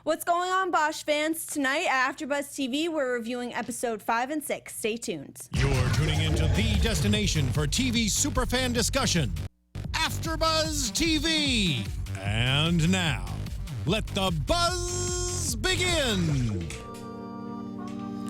What's going on, Bosch fans? Tonight at AFTERBUZZ TV, we're reviewing episode 5 and 6. Stay tuned. You're tuning into the destination for TV superfan discussion, AFTERBUZZ TV. And now, let the buzz begin.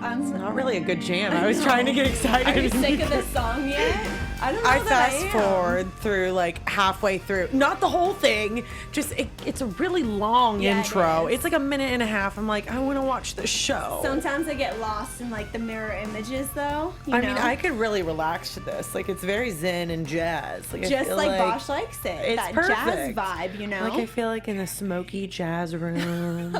It's not really a good jam. I was trying to get excited. Are you sick of this song yet? I don't know. I fast forward through like halfway through, not the whole thing. Just it's a really long intro. It's like a minute and a half. I'm like, I want to watch the show. Sometimes I get lost in like the mirror images, though. I mean, I could really relax to this. Like, it's very zen and jazz. Like, just like Bosch likes it. It's that perfect. Jazz vibe, you know. Like, I feel like in a smoky jazz room,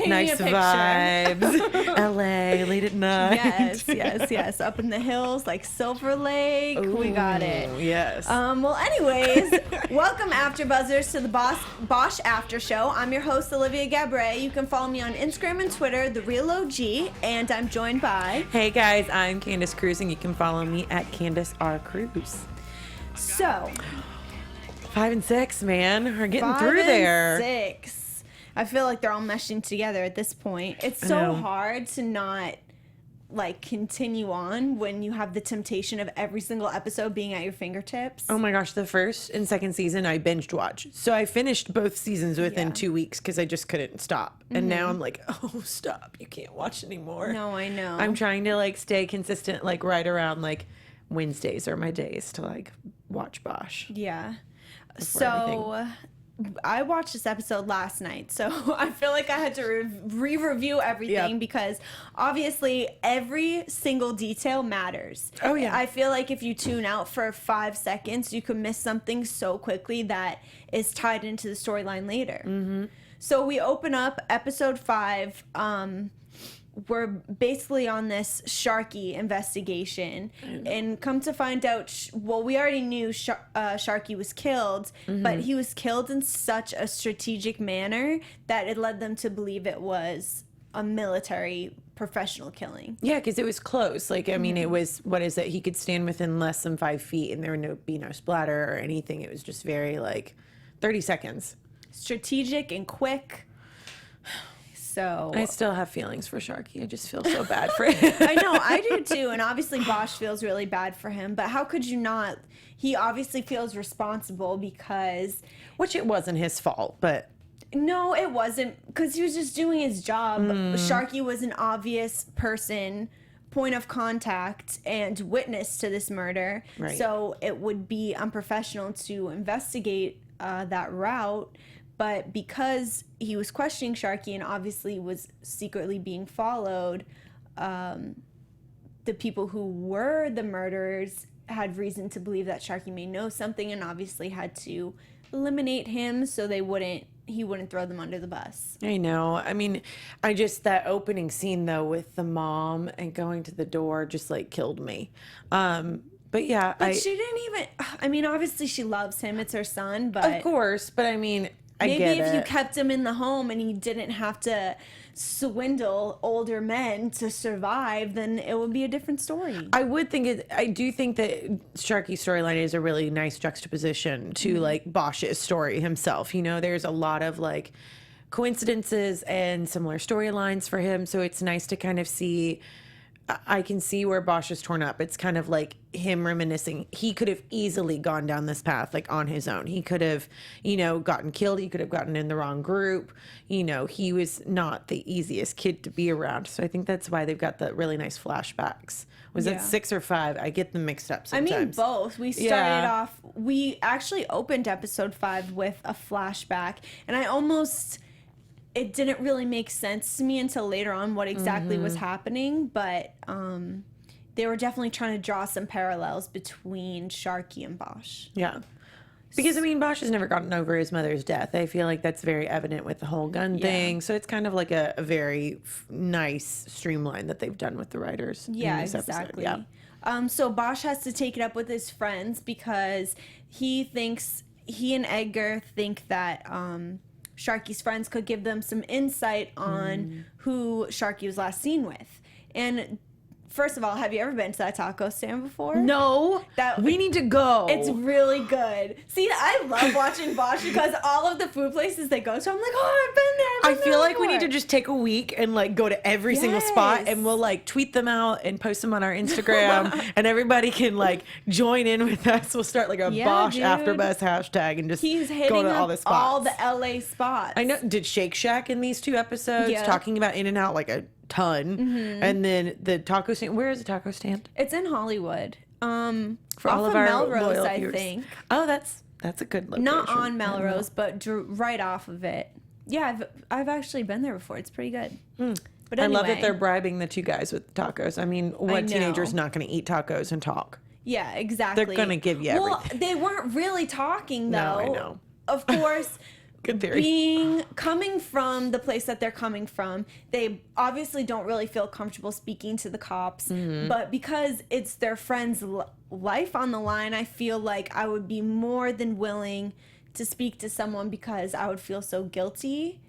nice vibes. LA, late at night. Yes. Up in the hills, like Silver Lake. Ooh, we got it. Yes. Well, anyways, welcome AfterBuzzers to the Bosch After Show. I'm your host, Olivia Gabaree. You can follow me on Instagram and Twitter, The Real OG, and I'm joined by... Hey guys, I'm Candace Cruz, and you can follow me at Candace R. Cruz. So... 5 and 6, man. We're getting 5 through and there. 6. I feel like they're all meshing together at this point. It's so hard to not... like continue on when you have the temptation of every single episode being at your fingertips. Oh my gosh, the first and second season I binged watched. So I finished both seasons within 2 weeks because I just couldn't stop. And now I'm like, oh, stop. You can't watch anymore. No, I know. I'm trying to like stay consistent, like right around like Wednesdays are my days to like watch Bosch. Yeah. So I watched this episode last night, so I feel like I had to re-review everything because obviously every single detail matters. Oh, yeah. I feel like if you tune out for 5 seconds, you can miss something so quickly that is tied into the storyline later. Mm-hmm. So we open up episode 5. We're basically on this Sharky investigation, and come to find out, well, we already knew Sharky was killed, but he was killed in such a strategic manner that it led them to believe it was a military professional killing. Yeah, because it was close. Like, I mean, it was, what is it? He could stand within less than 5 feet, and there would be no splatter or anything. It was just very, like, 30 seconds. Strategic and quick. So I still have feelings for Sharky. I just feel so bad for him. I know, I do too. And obviously Bosch feels really bad for him. But how could you not? He obviously feels responsible because... Which it wasn't his fault, but... No, it wasn't. Because he was just doing his job. Sharky was an obvious person, point of contact, and witness to this murder. Right. So it would be unprofessional to investigate that route. But because he was questioning Sharky and obviously was secretly being followed, the people who were the murderers had reason to believe that Sharky may know something and obviously had to eliminate him so he wouldn't throw them under the bus. I know. I mean, that opening scene though with the mom and going to the door just like killed me. But yeah, But she didn't even, I mean, obviously she loves him. It's her son, but... Of course, but I mean... Maybe if you kept him in the home and he didn't have to swindle older men to survive, then it would be a different story. I do think that Sharky's storyline is a really nice juxtaposition to like Bosch's story himself. You know, there's a lot of like coincidences and similar storylines for him. So it's nice to kind of see... I can see where Bosch is torn up. It's kind of like him reminiscing. He could have easily gone down this path, like on his own. He could have, gotten killed. He could have gotten in the wrong group. He was not the easiest kid to be around. So I think that's why they've got the really nice flashbacks. Was it 6 or 5? I get them mixed up sometimes. I mean, both. We started off, we actually opened episode 5 with a flashback, and it didn't really make sense to me until later on what exactly was happening, but they were definitely trying to draw some parallels between Sharky and Bosch. Yeah. Because, I mean, Bosch has never gotten over his mother's death. I feel like that's very evident with the whole gun thing. So it's kind of like a very nice streamline that they've done with the writers. Yeah, in this exactly. Episode. Yeah. So Bosch has to take it up with his friends because he and Edgar think that... Sharky's friends could give them some insight on who Sharky was last seen with. And first of all, have you ever been to that taco stand before? No, we need to go. It's really good. See, I love watching Bosch because all of the food places they go to, I'm like, oh, I've been there. I feel like we need to just take a week and like go to every single spot, and we'll like tweet them out and post them on our Instagram, and everybody can like join in with us. We'll start like a Bosch AFTERBUZZ hashtag and just go to all the spots. All the LA spots. I know. Did Shake Shack in these 2 episodes talking about In-N-Out like a ton, and then the taco stand. Where is the taco stand? It's in Hollywood. For all off of our Melrose, loyal I viewers. think. Oh, that's a good location. Not on Melrose, but right off of it. Yeah, I've actually been there before. It's pretty good. But anyway. I love that they're bribing the 2 guys with tacos. I mean, what teenager's not going to eat tacos and talk? Yeah, exactly. They're going to give you everything. Well, they weren't really talking, though. No, I know. Of course. Good theory. Coming from the place that they're coming from, they obviously don't really feel comfortable speaking to the cops. But because it's their friend's life on the line, I feel like I would be more than willing to speak to someone because I would feel so guilty.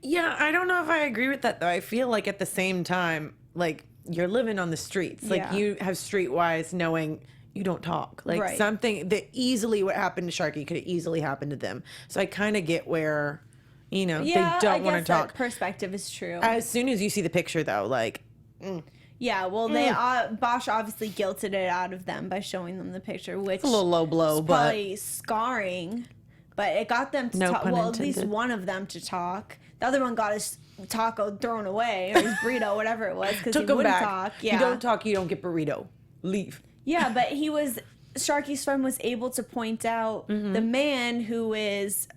Yeah, I don't know if I agree with that, though. I feel like at the same time, like, you're living on the streets. Like, you have streetwise knowing you don't talk. Like, something that easily what happened to Sharky could have easily happened to them. So I kind of get where, they don't want to talk. That perspective is true. As soon as you see the picture, though, like... Yeah, well, they Bosch obviously guilted it out of them by showing them the picture, which... It's a little low blow, but... probably scarring. But it got them to talk. Well, at least one of them to talk. The other one got his taco thrown away, or his burrito, whatever it was, because he wouldn't talk. Yeah. You don't talk, you don't get burrito. Leave. Yeah, but Sharky's friend was able to point out the man who is,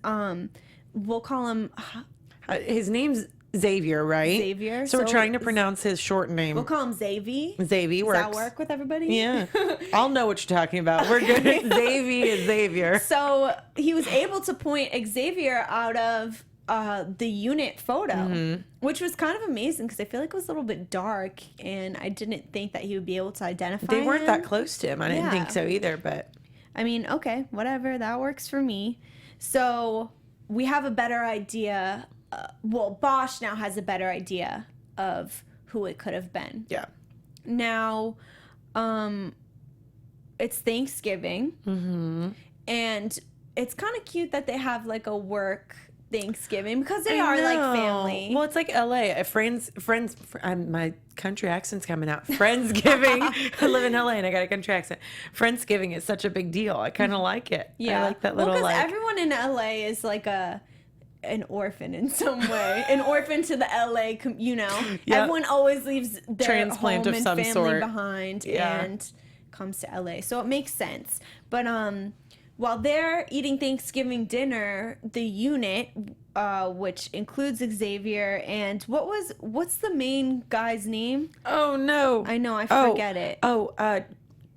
we'll call him... his name's Xavier, right? Xavier. So we're trying to pronounce his short name. We'll call him Xavier. Xavier works. Does that work with everybody? Yeah. I'll know what you're talking about. We're good. Xavier is Xavier. So he was able to point Xavier out of the unit photo, which was kind of amazing because I feel like it was a little bit dark, and I didn't think that he would be able to identify They weren't him. that close to him. I didn't think so either, but... I mean, okay, whatever. That works for me. So we have a better idea. Well, Bosch now has a better idea of who it could have been. Yeah. Now, it's Thanksgiving, and it's kind of cute that they have like a work Thanksgiving because they are like family. Well, it's like LA. My country accent's coming out. Friendsgiving. I live in LA and I got a country accent. Friendsgiving is such a big deal. I kind of like it. Yeah. I like that little because everyone in LA is like an orphan in some way. An orphan to the LA, Everyone always leaves their transplant home of and some family sort behind and comes to LA. So it makes sense. But while they're eating Thanksgiving dinner, the unit, which includes Xavier and what's the main guy's name? Oh no. I know, I forget it.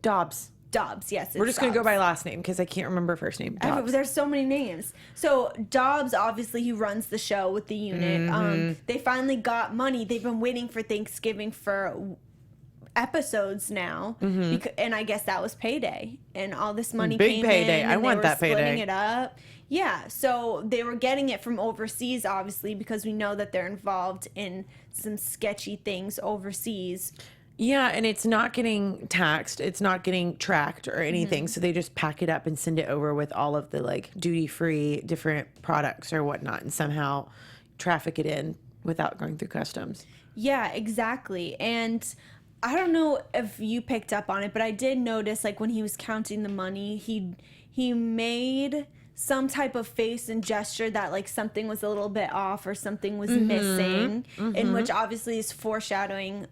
Dobbs. Dobbs, yes. We're just going to go by last name because I can't remember first name. Dobbs. There's so many names. So Dobbs, obviously, he runs the show with the unit. They finally got money. They've been waiting for Thanksgiving for episodes now. And I guess that was payday. And all this money Big came payday. in. I want that payday. Splitting it up. Yeah, so they were getting it from overseas, obviously, because we know that they're involved in some sketchy things overseas. Yeah, and it's not getting taxed. It's not getting tracked or anything. So they just pack it up and send it over with all of the like duty-free different products or whatnot and somehow traffic it in without going through customs. Yeah, exactly. And I don't know if you picked up on it, but I did notice like when he was counting the money, he made some type of face and gesture that like something was a little bit off or something was missing, in which obviously is foreshadowing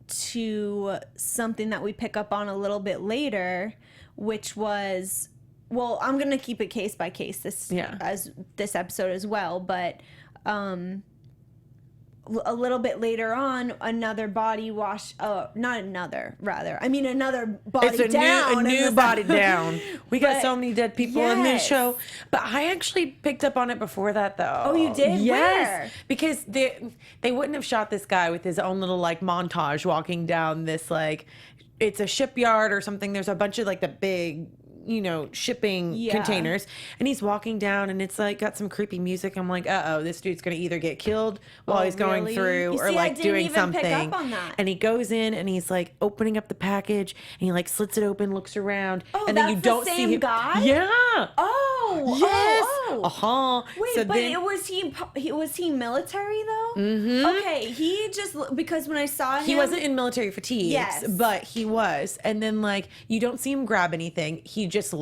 to something that we pick up on a little bit later, which was, well, I'm gonna keep it case by case as this episode as well, but a little bit later on, another body wash. Another body it's a down. New body down. We got so many dead people in this show. But I actually picked up on it before that, though. Oh, you did? Yes. Where? Because they wouldn't have shot this guy with his own little like montage walking down this like, it's a shipyard or something. There's a bunch of like the big shipping containers, and he's walking down, and it's like got some creepy music. I'm like, this dude's gonna either get killed while he's going through, or like doing something. Pick up on that. And he goes in, and he's like opening up the package, and he like slits it open, looks around, and then you don't see him. Guy? Yeah. Oh. Yes. Oh. Wait, so but was he military though? Mm-hmm. Okay, he just because when I saw him, he wasn't in military fatigues, but he was. And then like you don't see him grab anything. He just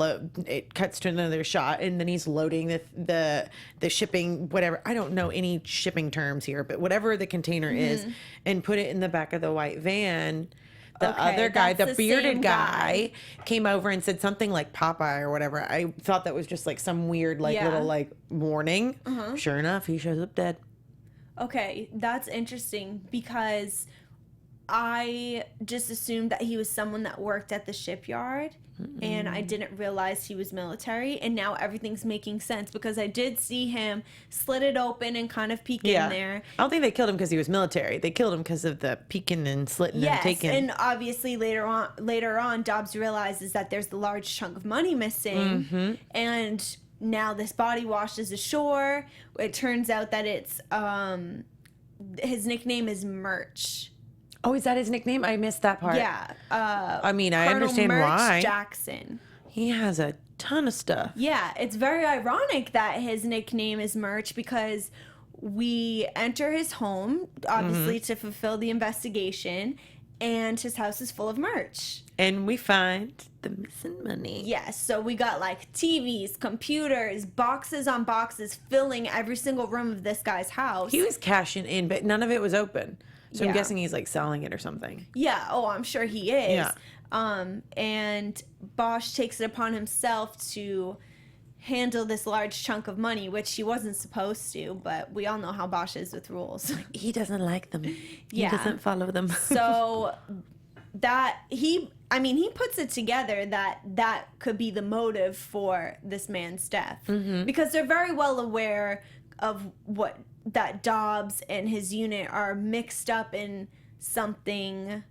it cuts to another shot, and then he's loading the shipping, whatever. I don't know any shipping terms here, but whatever the container is, and put it in the back of the white van. The other guy, the bearded guy, came over and said something like Popeye or whatever. I thought that was just like some weird little like warning. Sure enough, he shows up dead. Okay, that's interesting because I just assumed that he was someone that worked at the shipyard, and I didn't realize he was military, and now everything's making sense because I did see him slit it open and kind of peek in there. I don't think they killed him because he was military. They killed him because of the peeking and slitting and taking. And obviously later on, Dobbs realizes that there's the large chunk of money missing, and now this body washes ashore. It turns out that it's his nickname is Murch. Oh, is that his nickname? I missed that part. Yeah. I mean, I Colonel understand Murch why. Jackson. He has a ton of stuff. Yeah, it's very ironic that his nickname is Murch because we enter his home, obviously, to fulfill the investigation, and his house is full of merch. And we find the missing money. Yes, so we got like TVs, computers, boxes on boxes filling every single room of this guy's house. He was cashing in, but none of it was open. So I'm guessing he's like selling it or something. Yeah. Oh, I'm sure he is. Yeah. And Bosch takes it upon himself to handle this large chunk of money, which he wasn't supposed to, but we all know how Bosch is with rules. He doesn't like them. He doesn't follow them. So that he puts it together that could be the motive for this man's death. Because they're very well aware of that Dobbs and his unit are mixed up in something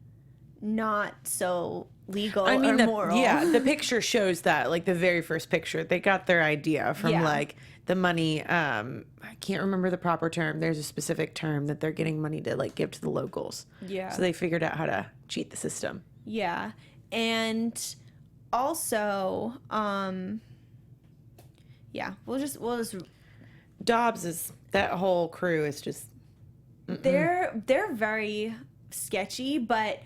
not so legal or moral. The picture shows that, like the very first picture, they got their idea from like the money. I can't remember the proper term. There's a specific term that they're getting money to like give to the locals. Yeah. So they figured out how to cheat the system. Yeah. And also, we'll just Dobbs is, that whole crew is just they're very sketchy, but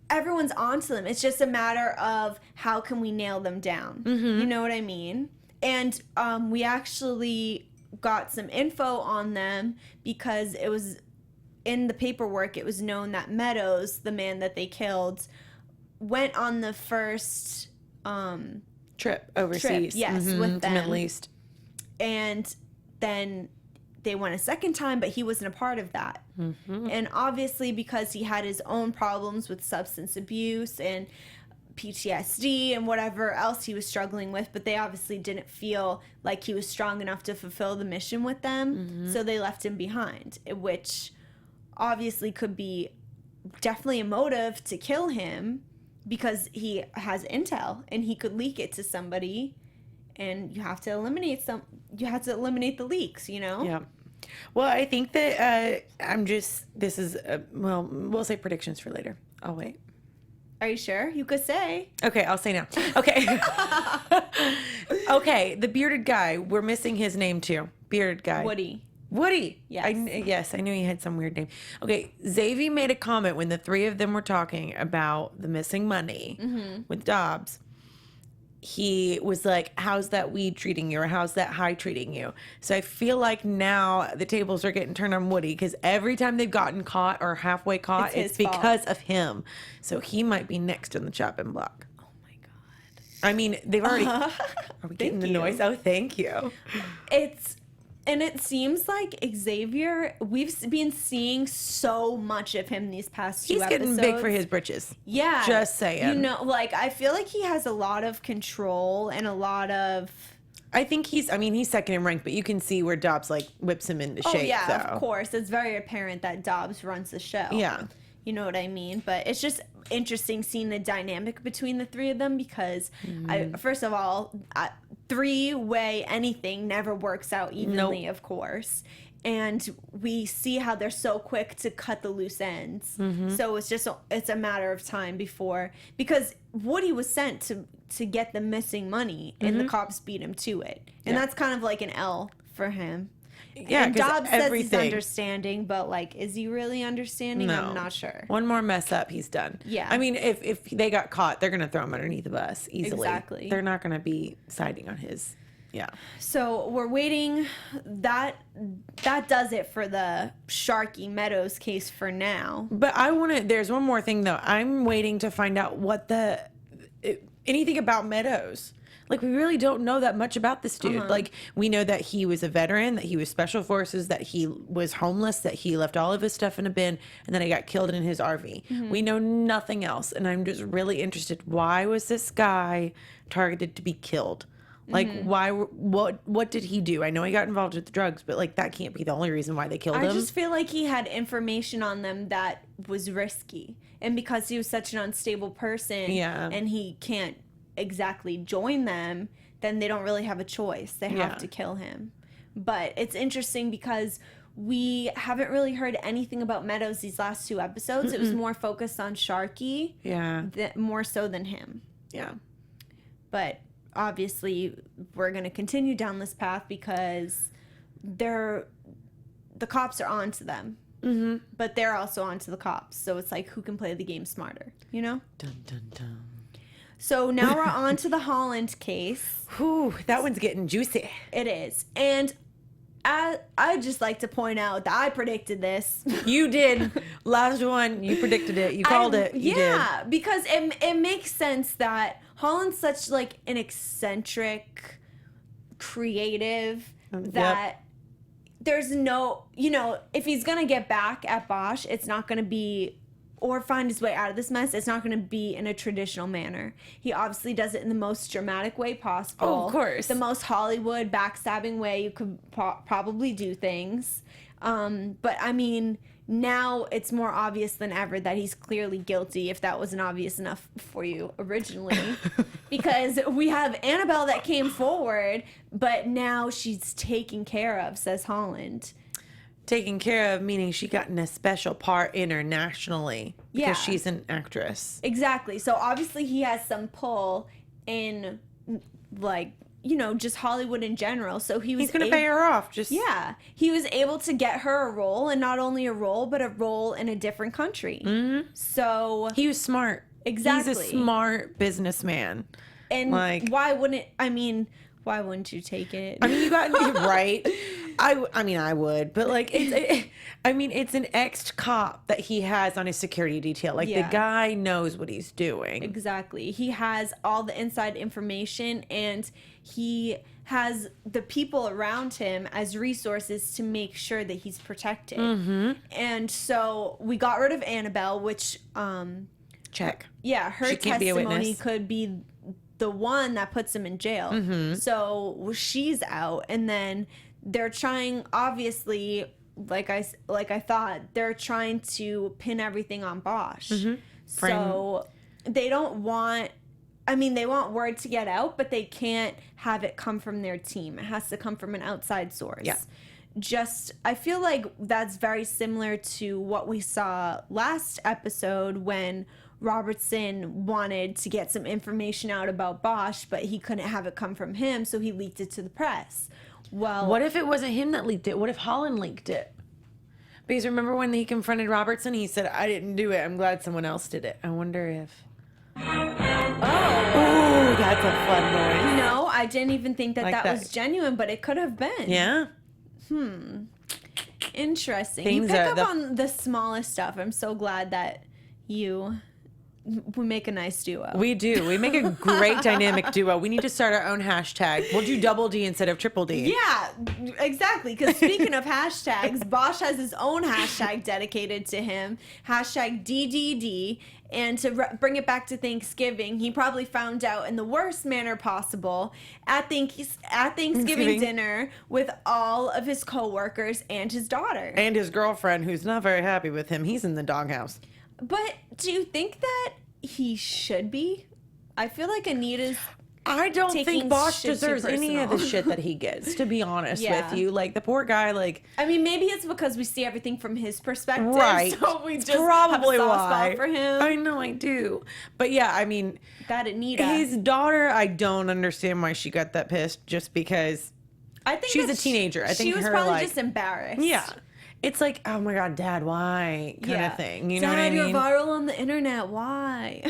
everyone's onto them. It's just a matter of how can we nail them down. You know what I mean? And we actually got some info on them because it was in the paperwork. It was known that Meadows, the man that they killed, went on the first trip overseas. With them. Middle East. And then they went a second time, but he wasn't a part of that. And obviously because he had his own problems with substance abuse and PTSD and whatever else he was struggling with, but they obviously didn't feel like he was strong enough to fulfill the mission with them, so they left him behind, which obviously could be definitely a motive to kill him because he has intel and he could leak it to somebody. And you have to eliminate the leaks, you know? Yeah. Well, I think that we'll say predictions for later. I'll wait. Are you sure? You could say. Okay, I'll say now. Okay. Okay, the bearded guy. We're missing his name too. Bearded guy. Woody. Yes. I knew he had some weird name. Okay, Xavier made a comment when the three of them were talking about the missing money with Dobbs. He was like, how's that weed treating you, or how's that high treating you? So I feel like now the tables are getting turned on Woody because every time they've gotten caught or halfway caught, it's because of him. So he might be next on the chopping block. Oh my God. I mean, they've already... Are we getting the noise? Oh, thank you. And it seems like Xavier, we've been seeing so much of him these past two episodes. He's getting big for his britches. Yeah. Just saying. You know, like, I feel like he has a lot of control and a lot of... I think he's second in rank, but you can see where Dobbs, like, whips him into shape, yeah, though. of course. It's very apparent that Dobbs runs the show. Yeah. You know what I mean? But it's just interesting seeing the dynamic between the three of them because, first of all, three-way anything never works out evenly, of course. And we see how they're so quick to cut the loose ends. So it's a matter of time before, because Woody was sent to get the missing money, and the cops beat him to it. And that's kind of like an L for him. Yeah, and Dobbs says he's everything. understanding, but like, is he really understanding? No. I'm not sure. One more mess up, he's done. Yeah. I mean, if they got caught, they're gonna throw him underneath the bus easily. Exactly. They're not gonna be siding on his. Yeah. So we're waiting. That does it for the Sharky Meadows case for now. But there's one more thing though. I'm waiting to find out anything about Meadows. Like, we really don't know that much about this dude. Like, we know that he was a veteran, that he was special forces, that he was homeless, that he left all of his stuff in a bin, and then he got killed in his RV. We know nothing else, and I'm just really interested. Why was this guy targeted to be killed? Like, why? What did he do? I know he got involved with the drugs, but like, that can't be the only reason why they killed him. I just feel like he had information on them that was risky, and because he was such an unstable person, and he can't exactly join them, then they don't really have a choice. They have to kill him. But it's interesting because we haven't really heard anything about Meadows these last two episodes. It was more focused on Sharky, more so than him. Yeah. But obviously, we're going to continue down this path because the cops are on to them. But they're also on to the cops. So it's like, who can play the game smarter, you know? Dun, dun, dun. So now we're on to the Holland case. Whew, that one's getting juicy. It is. And I'd just like to point out that I predicted this. You did. Last one, you predicted it. You called it. You did. Because it makes sense that Holland's such like an eccentric, creative, that there's no, if he's going to get back at Bosch, it's not going to be, or find his way out of this mess, it's not going to be in a traditional manner. He obviously does it in the most dramatic way possible. Oh, of course. The most Hollywood, backstabbing way you could probably do things. But I mean, now it's more obvious than ever that he's clearly guilty, if that wasn't obvious enough for you originally. Because we have Annabelle that came forward, but now she's taken care of, says Holland. Taken care of, meaning she got in a special part internationally because she's an actress. Exactly. So obviously he has some pull in, like, just Hollywood in general. So he's going to pay her off. He was able to get her a role, and not only a role, but a role in a different country. So he was smart. Exactly. He's a smart businessman. And why wouldn't you take it? I mean, you got right. I mean, I would, but like, it's an ex-cop that he has on his security detail. Like, the guy knows what he's doing. Exactly. He has all the inside information, and he has the people around him as resources to make sure that he's protected. And so we got rid of Annabelle, which, check. Yeah, her testimony could be the one that puts him in jail. So she's out, and then they're trying, obviously, like I thought, they're trying to pin everything on Bosch. So they don't want, they want word to get out, but they can't have it come from their team. It has to come from an outside source. I feel like that's very similar to what we saw last episode when Robertson wanted to get some information out about Bosch, but he couldn't have it come from him, so he leaked it to the press. Well, what if it wasn't him that leaked it? What if Holland leaked it? Because remember when he confronted Robertson, he said, "I didn't do it. I'm glad someone else did it." I wonder if. Oh, that's a fun noise. No, I didn't even think that was genuine, but it could have been. Yeah. Interesting. You pick up on the smallest stuff. I'm so glad that we make a nice duo. We do. We make a great dynamic duo. We need to start our own hashtag. We'll do double D instead of triple D. Yeah, exactly. Because speaking of hashtags, Bosch has his own hashtag dedicated to him, hashtag DDD. And to bring it back to Thanksgiving, he probably found out in the worst manner possible at Thanksgiving dinner with all of his coworkers and his daughter. And his girlfriend, who's not very happy with him. He's in the doghouse. But do you think that he should be? I feel like Anita's I don't think Bosch shit too deserves any of the personal. shit that he gets, to be honest Yeah. with you. Like, the poor guy, like... I mean, maybe it's because we see everything from his perspective. Right. So we just Probably have a soft why. spot for him. I know, I do. But yeah, I mean... That Anita. His daughter, I don't understand why she got that pissed, just because... I think she's that a teenager. I think she was her, probably like... just embarrassed. Yeah. It's like, oh my God, Dad, why? Kind of thing. You know what I Dad, mean? you're viral on the internet. Why?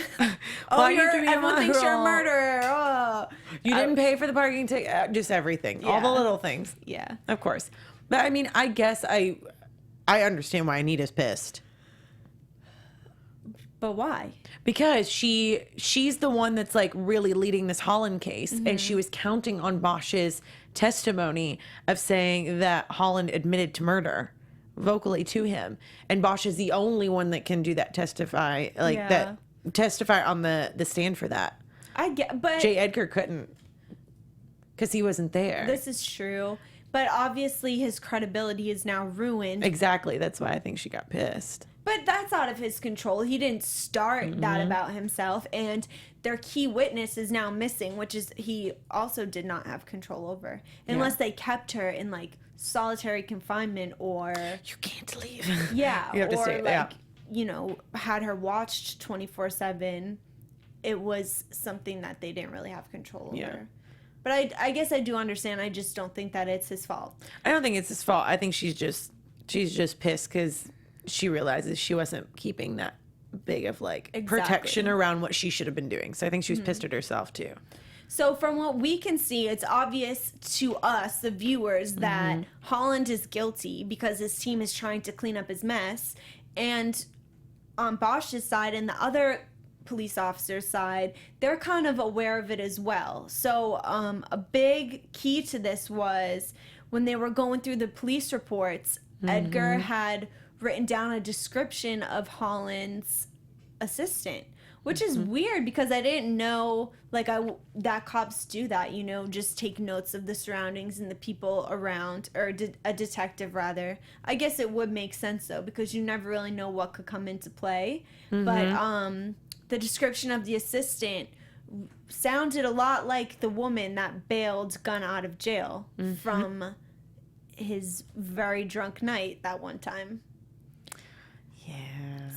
Why you have to be everyone thinks you're a viral? murderer. Oh. You didn't pay for the parking ticket. Just everything. All the Yeah. little things. Yeah. Of course. But I mean, I guess I understand why Anita's pissed. But why? Because she's the one that's like really leading this Holland case, and she was counting on Bosch's testimony of saying that Holland admitted to murder vocally to him, and Bosch is the only one that can do that, testify on the stand for that. I get, but J. Edgar couldn't, because he wasn't there. this is true. But obviously, his credibility is now ruined. Exactly. That's why I think she got pissed. But that's out of his control. He didn't start that about himself, and their key witness is now missing, which is he also did not have control over, unless they kept her in like solitary confinement or You can't leave. yeah, You have to or stay. like Yeah. you know, had her watched 24/7. It was something that they didn't really have control over. Yeah. But I guess I do understand. I just don't think that it's his fault. I don't think it's his fault. I think she's just pissed because she realizes she wasn't keeping that big of like protection around what she should have been doing. So I think she was pissed at herself too. So from what we can see, it's obvious to us, the viewers, that Holland is guilty because his team is trying to clean up his mess. And on Bosch's side and the other police officer's side, they're kind of aware of it as well. So a big key to this was when they were going through the police reports, Edgar had written down a description of Holland's assistant, which is weird because I didn't know that cops do that, you know, just take notes of the surroundings and the people around, or a detective rather. I guess it would make sense though, because you never really know what could come into play. But the description of the assistant sounded a lot like the woman that bailed Gunn out of jail from his very drunk night that one time. Yeah.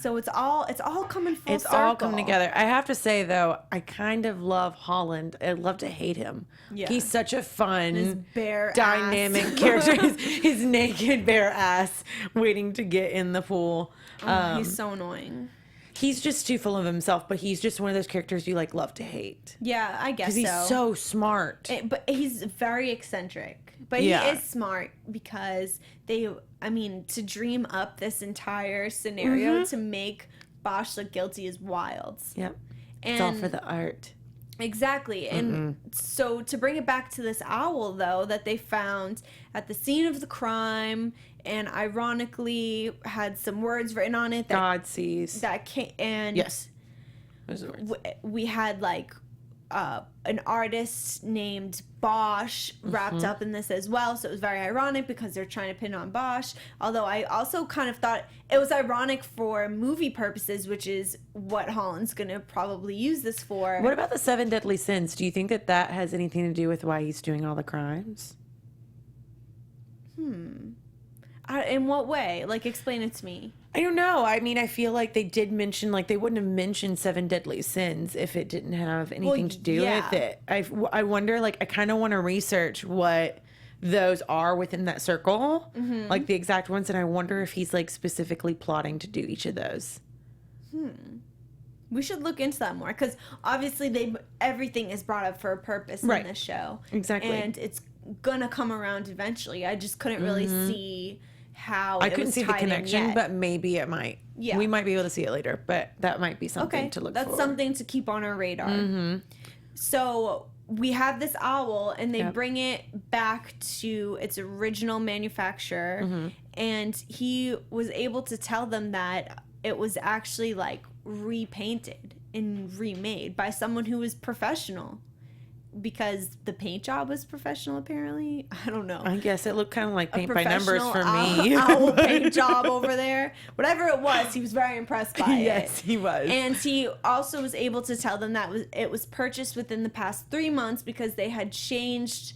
So it's all coming full It's circle. all coming together. I have to say though, I kind of love Holland. I love to hate him. Yeah. He's such a fun, His bare dynamic ass. character. His naked bare ass waiting to get in the pool. He's so annoying. He's just too full of himself, but he's just one of those characters you like love to hate. Yeah, I guess Because he's so smart. But he's very eccentric. But Yeah. he is smart because to dream up this entire scenario to make Bosch look guilty is wild. Yep. And It's all for the art. Exactly. And so to bring it back to this owl, though, that they found at the scene of the crime and ironically had some words written on it that God sees. that came, and Yes. Those are the words. we had like an artist named Bosch wrapped up in this as well, so it was very ironic because they're trying to pin on Bosch, although I also kind of thought it was ironic for movie purposes, which is what Holland's gonna probably use this for. What about the 7 deadly sins? Do you think that has anything to do with why he's doing all the crimes? In what way? Like, explain it to me. I don't know. I mean, I feel like they did mention, like, they wouldn't have mentioned 7 deadly sins if it didn't have anything to do with it. I wonder, like, I kind of want to research what those are within that circle, like the exact ones, and I wonder if he's, like, specifically plotting to do each of those. We should look into that more because obviously everything is brought up for a purpose Right. in this show. Exactly. And it's gonna come around eventually. I just couldn't really see how I it couldn't was see the tied in connection, yet. but maybe it might. Yeah. We might be able to see it later, but that might be something to look for. That's something to keep on our radar. So we have this owl, and they bring it back to its original manufacturer, and he was able to tell them that it was actually like repainted and remade by someone who was professional. because the paint job was professional, apparently. I don't know. I guess it looked kind of like A paint by numbers for professional me. owl paint job over there. Whatever it was, he was very impressed by it. Yes, he was. And he also was able to tell them that it was purchased within the past 3 months because they had changed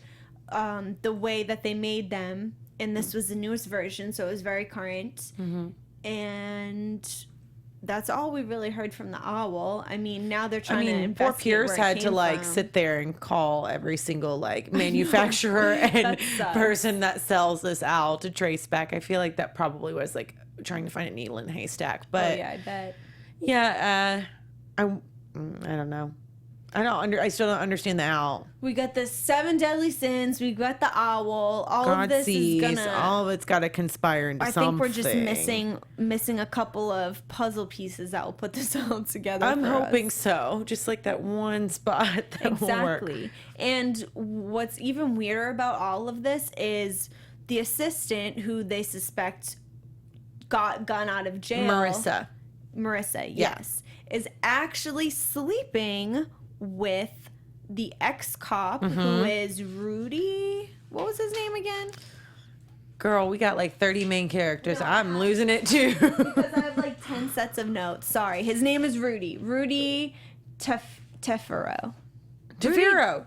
the way that they made them. And this was the newest version, so it was very current. And that's all we really heard from the owl. I mean, now they're trying to investigate poor Pierce where it had to came like from. sit there and call every single like manufacturer and sucks. person that sells this owl to trace back. I feel like that probably was like trying to find a needle in a haystack. But Oh, yeah, I bet. yeah, I don't know. I still don't understand the owl. We got the 7 deadly sins. We got the owl. All God of this sees, is gonna. all of it's got to conspire into something. I think we're just missing a couple of puzzle pieces that will put this all together. I'm for hoping us. so. Just like that one spot that will work. Exactly. And what's even weirder about all of this is the assistant who they suspect got gone out of jail. Marissa, yes, is actually sleeping with the ex-cop who is Rudy. What was his name again? Girl, we got like 30 main characters. I'm losing it too. Because I have like 10 sets of notes. Sorry. His name is Rudy. Rudy Tefero. Tefero.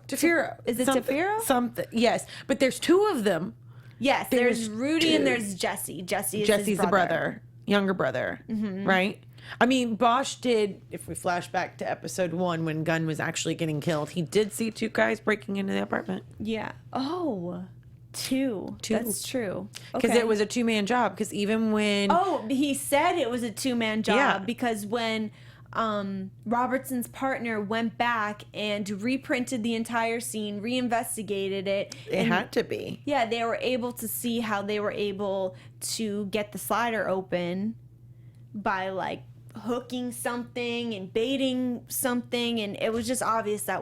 Is it Tefero? Something. Yes, but there's 2 of them. Yes, There's there's Rudy and two. there's Jesse. Jesse's the brother, younger brother, right? I mean, Bosch did, if we flash back to episode 1 when Gunn was actually getting killed, he did see 2 guys breaking into the apartment. Yeah. Oh, two. That's true. Because it was a 2-man job. Because even when... Oh, he said it was a 2-man job Yeah. because when Robertson's partner went back and reprinted the entire scene, reinvestigated it. It had to be. Yeah, they were able to see how they were able to get the slider open by like hooking something and baiting something, and it was just obvious that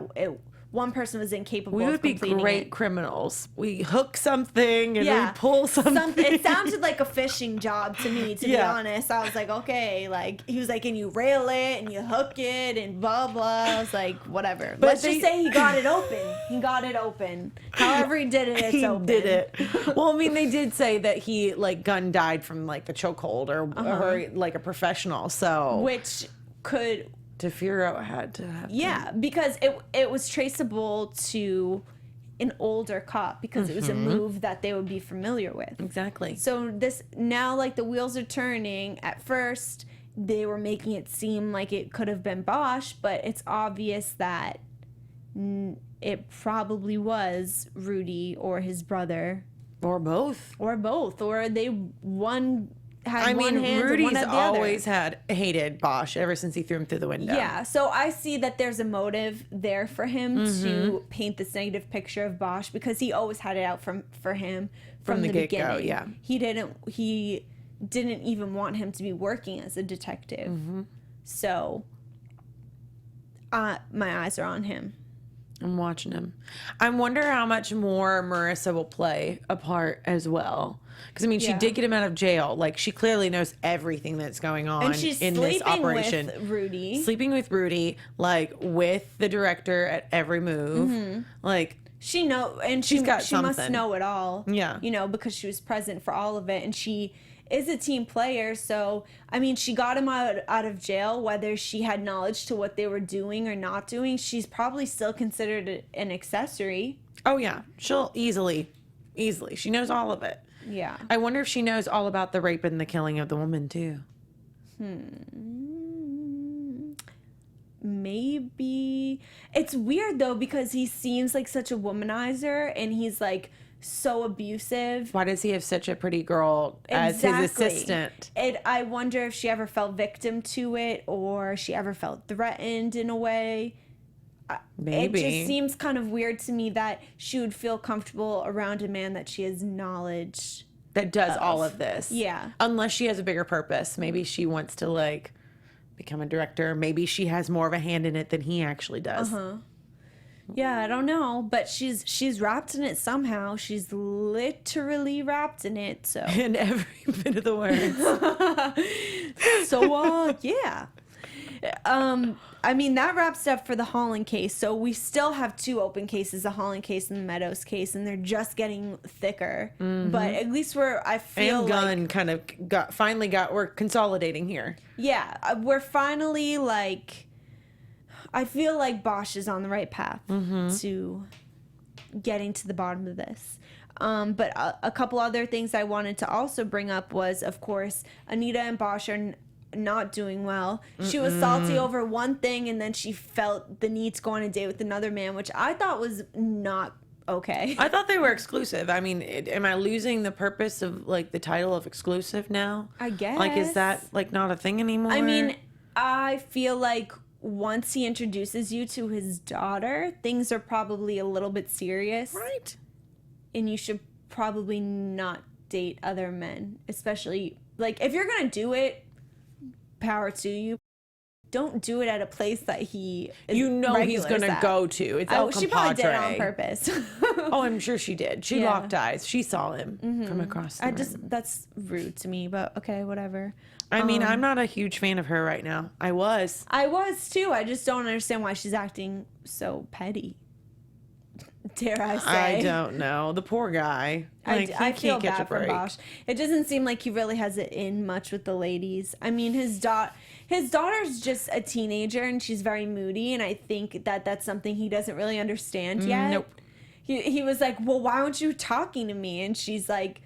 one person was incapable We of would be completing great it. criminals. We hook something and Yeah. we pull something. It sounded like a fishing job to me, to be Yeah. honest. I was like, okay, like he was like, and you rail it and you hook it and blah blah. I was like, whatever. But Let's just say he got it open. He got it open. However he did it, it's He open. did it. Well, I mean, they did say that he like Gunn died from like the chokehold or like a professional. So Which could Tefero had to have. Yeah, because it was traceable to an older cop because it was a move that they would be familiar with. Exactly. So this now, like the wheels are turning. At first, they were making it seem like it could have been Bosch, but it's obvious that it probably was Rudy or his brother Or both. or both, or they one had I one mean, hand and Rudy's one had the other. always hated Bosch ever since he threw him through the window. Yeah, so I see that there's a motive there for him to paint this negative picture of Bosch because he always had it out for him from the get-go, beginning. yeah. He didn't even want him to be working as a detective. So my eyes are on him. I'm watching him. I wonder how much more Marissa will play a part as well. Because, I mean, she Yeah. did get him out of jail. Like, she clearly knows everything that's going on And she's in this sleeping operation. with Rudy. Sleeping with Rudy, like, with the director at every move. Like, She She's got she must something. know it all. Yeah. You know, because she was present for all of it, and she is a team player. So I mean, she got him out of jail. Whether she had knowledge to what they were doing or not doing, she's probably still considered an accessory. oh, yeah. She'll easily. She knows all of it. Yeah. I wonder if she knows all about the rape and the killing of the woman, too. Maybe. It's weird though because he seems like such a womanizer, and he's like so abusive. Why does he have such a pretty girl as his assistant? And I wonder if she ever fell victim to it, or she ever felt threatened in a way. Maybe. It just seems kind of weird to me that she would feel comfortable around a man that she has knowledge. that does all of this. Yeah. Unless she has a bigger purpose. Maybe she wants to like become a director. Maybe she has more of a hand in it than he actually does. Yeah, I don't know, but she's wrapped in it somehow. She's literally wrapped in it. So In every bit of the words. So, yeah. I mean, that wraps up for the Holland case. So we still have 2 open cases, the Holland case and the Meadows case, and they're just getting thicker. But at least I feel And Gunn kind of we're consolidating here. Yeah, we're finally like, I feel like Bosch is on the right path to getting to the bottom of this. But a couple other things I wanted to also bring up was, of course, Anita and Bosch are not doing well. She was salty over one thing, and then she felt the need to go on a date with another man, which I thought was not okay. I thought they were exclusive. I mean, am I losing the purpose of like the title of exclusive now? I guess. Like, is that like not a thing anymore? I mean, I feel like once he introduces you to his daughter, things are probably a little bit serious. Right. And you should probably not date other men, especially, like, if you're gonna do it, power to you. Don't do it at a place that he is he's gonna go to. It's El She Compadre. probably did it on purpose. Oh, I'm sure she did. She locked eyes. She saw him from across the room. That's rude to me, but okay, whatever. I mean, I'm not a huge fan of her right now. I was too. I just don't understand why she's acting so petty. Dare I say? I don't know. The poor guy. Like, I feel can't catch a bad for break. Bosch. It doesn't seem like he really has it in much with the ladies. I mean, his daughter's just a teenager, and she's very moody, and I think that that's something he doesn't really understand yet. Nope. He was like, well, why aren't you talking to me? And she's like,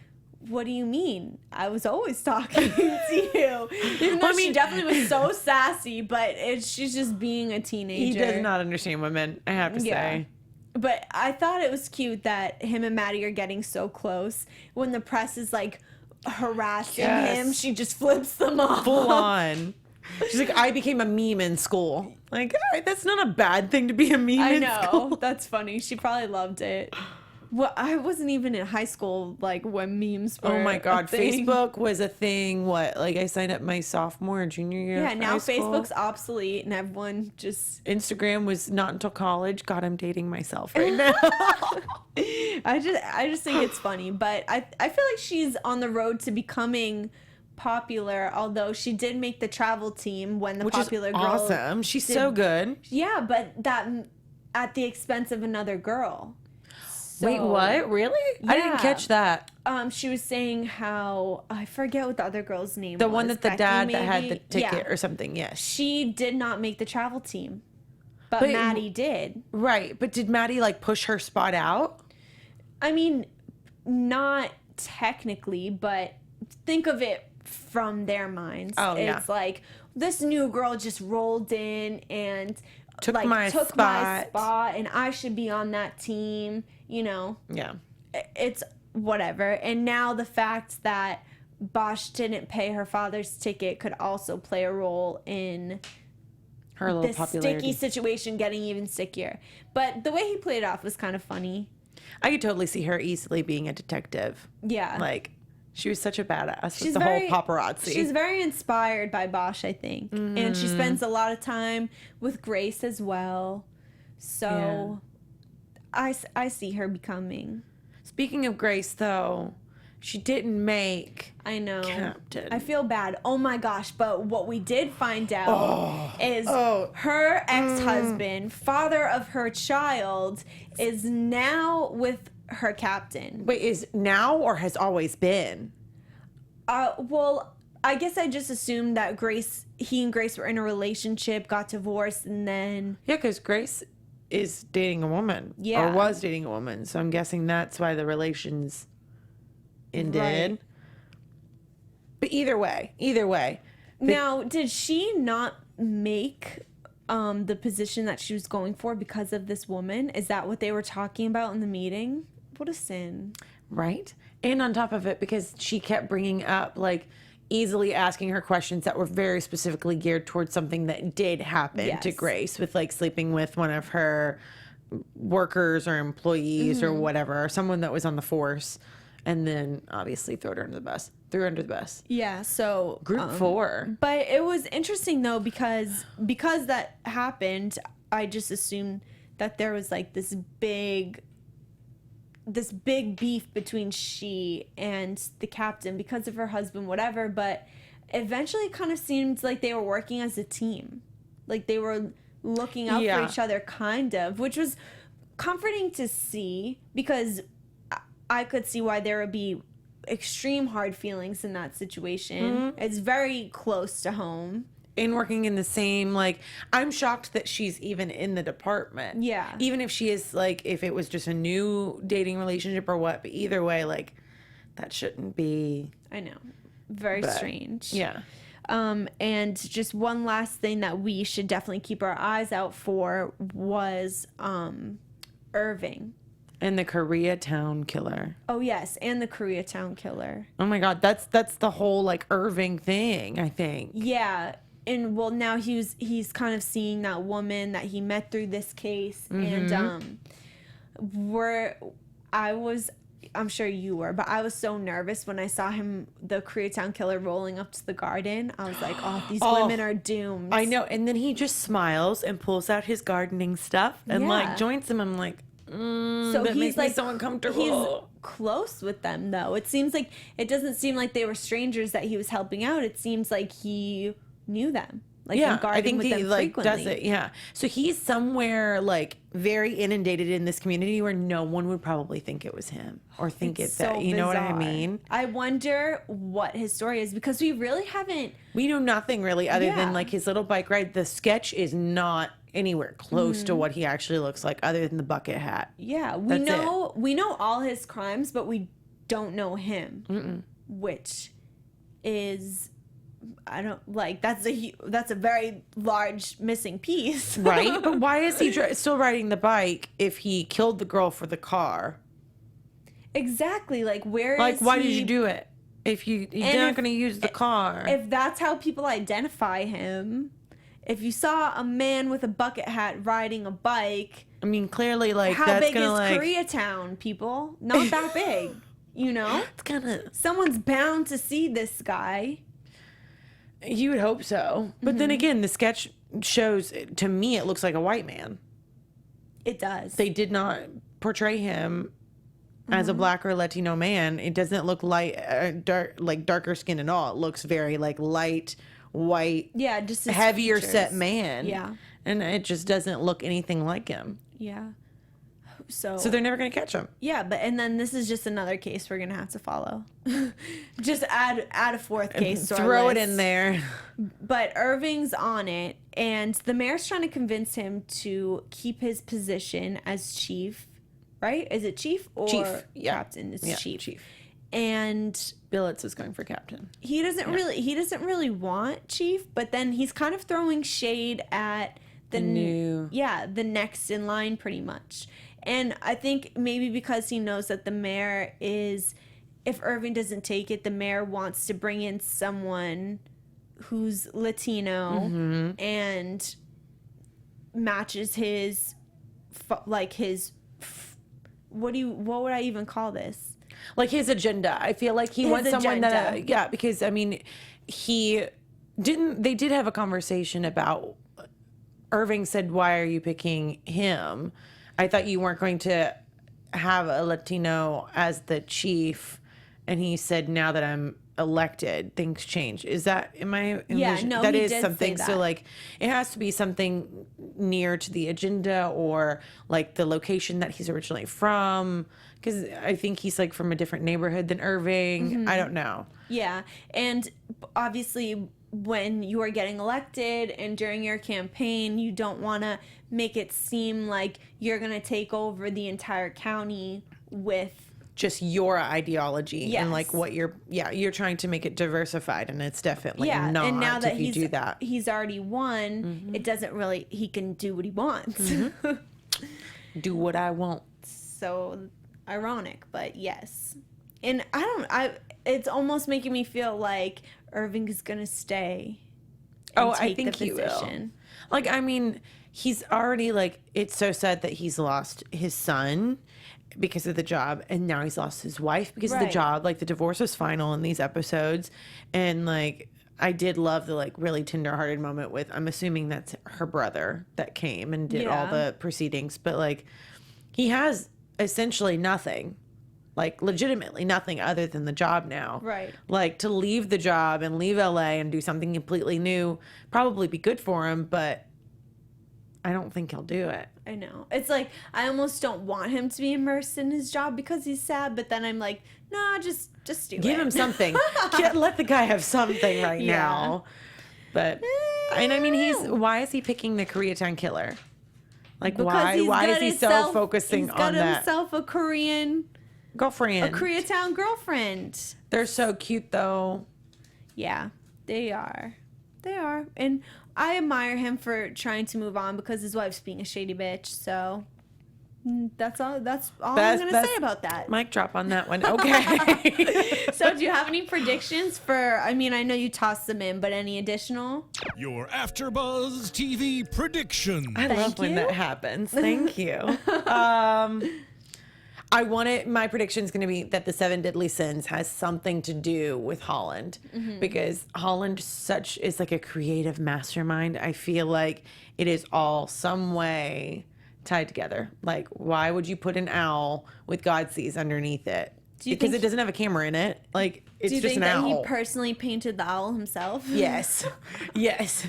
what do you mean? I was always talking to you. Even though she definitely was so sassy, but she's just being a teenager. He does not understand women, I have to say. But I thought it was cute that him and Maddie are getting so close. When the press is like harassing him, she just flips them off. Full on. She's like, I became a meme in school. Like, that's not a bad thing to be a meme in school. I know. That's funny. She probably loved it. Well, I wasn't even in high school, like, when memes were Oh my God, a thing. Facebook was a thing. What, like, I signed up my sophomore or junior year Yeah, of now high school. Facebook's obsolete and everyone just... Instagram was not until college. God, I'm dating myself right now. I just think it's funny, but I feel like she's on the road to becoming popular, although she did make the travel team when the Which popular is girl... awesome. She's so good. Yeah, but that at the expense of another girl. So, Wait, what? Really? I didn't Yeah. catch that. She was saying how, I forget what the other girl's name was. The one that the Becky, dad that had maybe? the ticket Yeah. or something, yes. She did not make the travel team, but But- Maddie did. Right, but did Maddie, like, push her spot out? I mean, not technically, but think of it from their minds. Oh, yeah. It's like, this new girl just rolled in and Took like, my took my spot. spot, and I should be on that team, you know. Yeah. It's whatever. And now the fact that Bosch didn't pay her father's ticket could also play a role in Her little this popularity. sticky situation getting even stickier. But the way he played it off was kind of funny. I could totally see her easily being a detective. Yeah. Like, she was such a badass She's with the very- whole paparazzi. She's very inspired by Bosch, I think. And she spends a lot of time with Grace as well. So I see her becoming. Speaking of Grace, though, she didn't make I know. Captain. I feel bad. Oh my gosh. But what we did find out is her ex-husband, father of her child, is now with her captain. Wait, is now or has always been? Well, I guess I just assumed that he and Grace were in a relationship, got divorced, and then... Yeah, because Grace is dating a woman. Yeah. Or was dating a woman. So I'm guessing that's why the relations ended. Right. But either way. Now, did she not make the position that she was going for because of this woman? Is that what they were talking about in the meeting? What a sin. Right? And on top of it, because she kept bringing up, like, easily asking her questions that were very specifically geared towards something that did happen to Yes. Grace with, like, sleeping with one of her workers or employees or whatever, or someone that was on the force, and then obviously threw her under the bus. Yeah, so... Group 4. But it was interesting, though, because that happened, I just assumed that there was, like, this big beef between she and the captain because of her husband, whatever, but eventually it kind of seemed like they were working as a team. Like they were looking out Yeah. for each other, kind of, which was comforting to see, because I could see why there would be extreme hard feelings in that situation. It's very close to home. And working in the same, like, I'm shocked that she's even in the department. Yeah. Even if she is, like, if it was just a new dating relationship or what, but either way, like, that shouldn't be. I know. Very strange. Yeah. And just one last thing that we should definitely keep our eyes out for was Irving. And the Koreatown killer. Oh yes, and the Koreatown killer. Oh my God, that's the whole like Irving thing, I think. Yeah, and well, now he's kind of seeing that woman that he met through this case, and I'm sure you were, but I was so nervous when I saw him, the Koreatown killer, rolling up to the garden. I was like, oh, these women are doomed. I know, and then he just smiles and pulls out his gardening stuff and like joins them. I'm like, so that he's makes like me so uncomfortable. He's close with them, though. It doesn't seem like they were strangers that he was helping out. It seems like he knew them. Like, yeah, I with think he them like frequently. does it. Yeah, so he's somewhere like very inundated in this community where no one would probably think it was him or think It's it that. so You know what I bizarre. mean? I wonder what his story is, because we really haven't. We know nothing really other Yeah. than like his little bike ride. The sketch is not anywhere close to what he actually looks like, other than the bucket hat. Yeah, we That's know all his crimes, but we don't know him, which is. I don't like that's a very large missing piece. Right? But why is he still riding the bike if he killed the girl for the car? Exactly. Like, where is Like, why he, did you do it if you're not going to use the car? If that's how people identify him, if you saw a man with a bucket hat riding a bike, I mean, clearly, like, how that's big going is to, like... Koreatown, people? Not that big, you know? It's kind of... Someone's bound to see this guy. You would hope so. But then again, the sketch shows, to me, it looks like a white man. It does. They did not portray him as a black or Latino man. It doesn't look darker skin at all. It looks very like light, white, yeah, just his heavier features. set man. Yeah. And it just doesn't look anything like him. Yeah. So they're never going to catch him. yeah, and then this is just another case we're gonna have to follow. Just add a fourth case. To our Throw it list. in there. But Irving's on it, and the mayor's trying to convince him to keep his position as chief. Right? Is it chief or Chief, yeah. captain? It's Yeah, chief. chief. And Billets is going for captain. he doesn't really want chief, but then he's kind of throwing shade at the next in line, pretty much. And I think maybe because he knows that the mayor is, if Irving doesn't take it, the mayor wants to bring in someone who's Latino and matches his, what would I even call this? Like his agenda. I feel like he His wants someone that, agenda. because I mean, they did have a conversation about, Irving said, why are you picking him? I thought you weren't going to have a Latino as the chief. And he said, now that I'm elected, things change. Is that, Yeah, no, that he is did something. say So that. like, it has to be something near to the agenda or like the location that he's originally from. Because I think he's like from a different neighborhood than Irving. I don't know. Yeah, and obviously when you are getting elected and during your campaign, you don't want to make it seem like you're going to take over the entire county with Just your ideology and like Yes. what you're trying to make it diversified, and it's definitely yeah, not. and now that if you do that. he's already won, it doesn't really, he can do what he wants. Do what I want. So ironic, but yes. And it's almost making me feel like Irving is going to stay. And I take think the he will. position. Like, I mean, he's already like, it's so sad that he's lost his son because of the job, and now he's lost his wife because of the Right. job. Like, the divorce was final in these episodes, and like, I did love the like really tenderhearted moment with, I'm assuming that's her brother that came and did all Yeah. the proceedings, but like, he has essentially nothing. Like, legitimately nothing other than the job now. Right. Like, to leave the job and leave LA and do something completely new, probably be good for him, but I don't think he'll do it. I know. It's like, I almost don't want him to be immersed in his job because he's sad, but then I'm like, nah, just do it. Give him something. Let the guy have something right now. But, and I mean, why is he picking the Koreatown killer? Like, why is he so focusing on that? He's got himself a Korean girlfriend. A Koreatown girlfriend. They're so cute, though. Yeah, they are. They are. And I admire him for trying to move on because his wife's being a shady bitch. So that's all I'm going to say about that. Mic drop on that one. Okay. So do you have any predictions for, I mean, I know you tossed them in, but any additional? Your AfterBuzz TV prediction. I love when that happens. Thank you. My prediction is going to be that the 7 Deadly Sins has something to do with Holland, because Holland is like a creative mastermind. I feel like it is all some way tied together. Like, why would you put an owl with Godsees underneath it? Because it doesn't have a camera in it. Like, it's just an owl. Do you think that he personally painted the owl himself? Yes. Yes.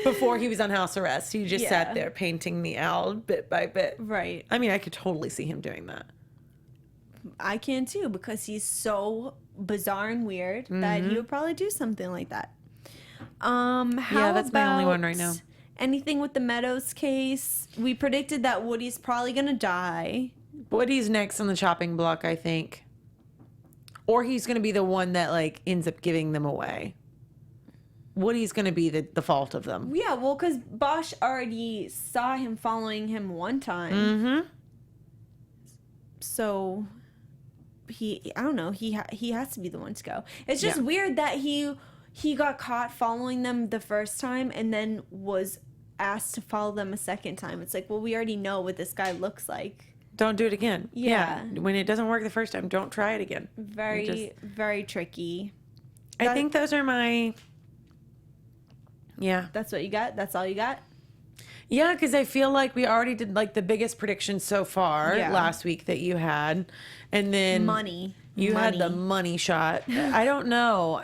Before he was on house arrest, he just sat there painting the owl bit by bit. Right. I mean, I could totally see him doing that. I can too, because he's so bizarre and weird that he would probably do something like that. That's my only one right now. Anything with the Meadows case? We predicted that Woody's probably gonna die. Woody's next on the chopping block, I think. Or he's gonna be the one that like ends up giving them away. Woody's gonna be the fault of them. Yeah, well, because Bosch already saw him following him one time. So I don't know, he has to be the one to go. It's just weird that he got caught following them the first time and then was asked to follow them a second time. It's like, well, we already know what this guy looks like. Don't do it again. Yeah. When it doesn't work the first time, don't try it again. Very tricky. I think those are my... Yeah. That's what you got? That's all you got? Yeah, because I feel like we already did like the biggest prediction so far last week that you had. And then... You had the money shot. I don't know.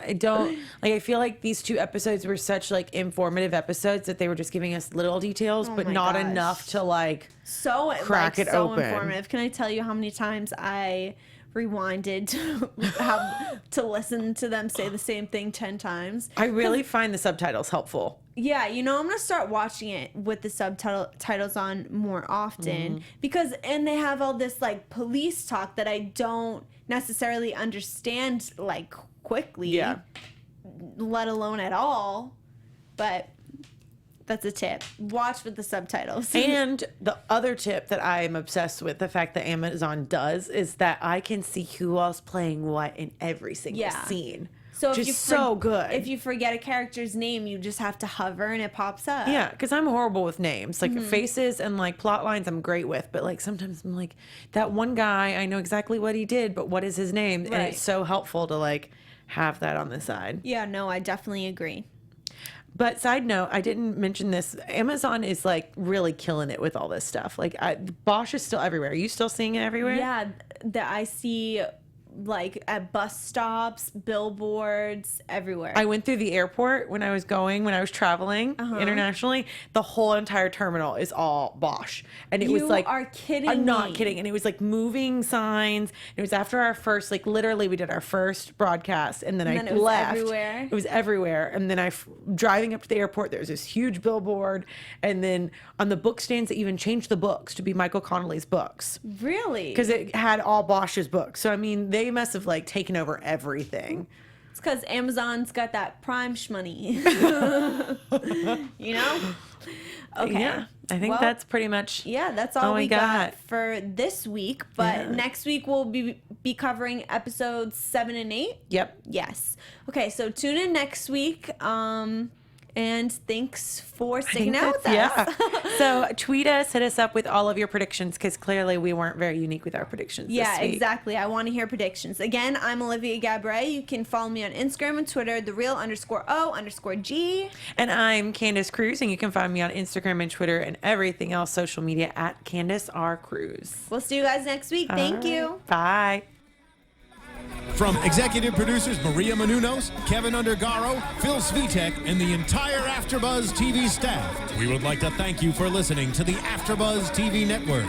I feel like these 2 episodes were such like informative episodes that they were just giving us little details, but not enough to like crack it open. Informative. Can I tell you how many times I rewinded to listen to them say the same thing 10 times? I really find the subtitles helpful. Yeah, I'm gonna start watching it with the subtitles on more often because they have all this like police talk that I don't necessarily understand like quickly, let alone at all. But that's a tip. Watch with the subtitles. And the other tip that I am obsessed with, the fact that Amazon does, is that I can see who else playing what in every single scene. So which is so good. If you forget a character's name, you just have to hover and it pops up. Yeah, because I'm horrible with names. Like faces and like plot lines I'm great with. But like sometimes I'm like, that one guy, I know exactly what he did, but what is his name? Right. And it's so helpful to like have that on the side. Yeah, no, I definitely agree. But side note, I didn't mention this. Amazon is like really killing it with all this stuff. Like Bosch is still everywhere. Are you still seeing it everywhere? Yeah, that I see like at bus stops, billboards, everywhere. I went through the airport when I was traveling internationally. The whole entire terminal is all Bosch. And it was like, you are kidding me. I'm not kidding. And it was like moving signs. It was after our first, like literally we did our first broadcast and then I left. Everywhere. It was everywhere. And then driving up to the airport, there was this huge billboard. And then on the book stands, they even changed the books to be Michael Connelly's books. Really? Because it had all Bosch's books. So, I mean, they must have like taken over everything. It's because Amazon's got that Prime shmoney. You know? Okay. Yeah, I think that's pretty much that's all we got for this week. But next week we'll be covering episodes 7 and 8. Yep. Yes. Okay, so tune in next week. And thanks for sticking out with us. Yeah. So tweet us, hit us up with all of your predictions because clearly we weren't very unique with our predictions this week. Exactly. I want to hear predictions. Again, I'm Olivia Gabaree. You can follow me on Instagram and Twitter, @thereal_O_G. And I'm Candace Cruz, and you can find me on Instagram and Twitter and everything else social media at Candace R. Cruz. We'll see you guys next week. Thank you. Bye. From executive producers Maria Menounos, Kevin Undergaro, Phil Svitek, and the entire AfterBuzz TV staff, we would like to thank you for listening to the AfterBuzz TV network.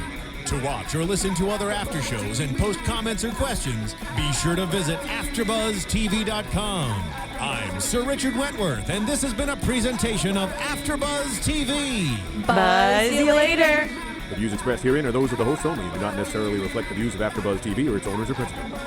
To watch or listen to other after shows and post comments or questions, be sure to visit AfterBuzzTV.com. I'm Sir Richard Wentworth, and this has been a presentation of AfterBuzz TV. Buzz you later. The views expressed herein are those of the hosts only and do not necessarily reflect the views of AfterBuzz TV or its owners or principals.